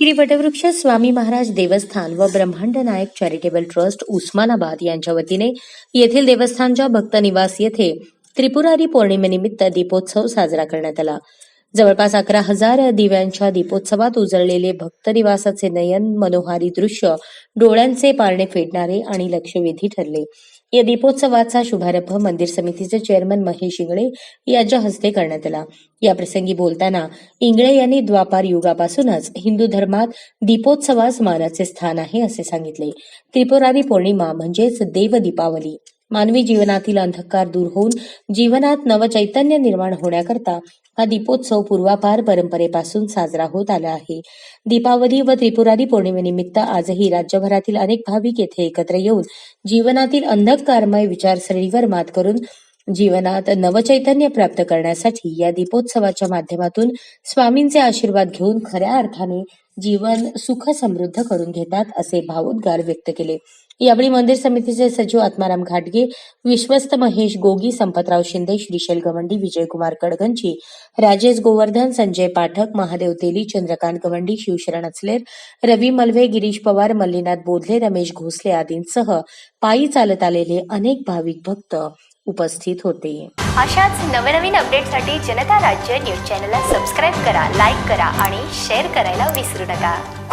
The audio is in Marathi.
श्री वटवृक्ष स्वामी महाराज देवस्थान व ब्रह्मांड नायक चॅरिटेबल ट्रस्ट उस्मानाबाद यांच्या वतीने येथील देवस्थानच्या भक्त निवास येथे त्रिपुरारी पौर्णिमेनिमित्त दीपोत्सव साजरा करण्यात आला। जवळपास 11,000 दिव्यांच्या दीपोत्सवात उजळलेले भक्त निवासाचे नयन मनोहारी दृश्य डोळ्यांचे पारणे फेडणारे आणि लक्षवेधी ठरले। या दीपोत्सवाचा शुभारंभ मंदिर समितीचे चेअरमन महेश इंगळे यांच्या हस्ते करण्यात आला। या प्रसंगी बोलताना इंगळे यांनी द्वापार युगापासूनच हिंदू धर्मात दीपोत्सवास मानाचे स्थान आहे असे सांगितले। त्रिपुरारी पौर्णिमा म्हणजेच देव दीपावली मानवी जीवनातील अंधकार दूर होऊन जीवनात नवचैतन्य निर्माण होण्याकरता हा दीपोत्सव पूर्वापार परंपरेपासून साजरा होत आला आहे। दीपावली व त्रिपुरारी पौर्णिमेनिमित्त आजही राज्यभरातील अनेक भाविक येथे एकत्र येऊन जीवनातील अंधकारमय विचारसरणीवर मात करून जीवनात नवचैतन्य प्राप्त करण्यासाठी या दीपोत्सवाच्या माध्यमातून स्वामींचे आशीर्वाद घेऊन खऱ्या अर्थाने जीवन सुख समृद्ध करून घेतात असे भावोद्गार व्यक्त केले। यावेळी मंदिर समितीचे सचिव आत्माराम घाटगे, विश्वस्त महेश गोगी, संपतराव शिंदे, श्रीशैल गवंडी, विजयकुमार कडगंची, राजेश गोवर्धन, संजय पाठक, महादेव तेली, चंद्रकांत गवंडी, शिवशरण अचलेर, रवी मलवे, गिरीश पवार, मल्लीनाथ बोधले, रमेश घोसले आदींसह पायी चालत आलेले अनेक भाविक भक्त उपस्थित होते। अशाच नवनवीन अपडेटसाठी जनता राज्य न्यूज चॅनलला सबस्क्राईब करा, लाईक करा आणि शेअर करायला विसरू नका।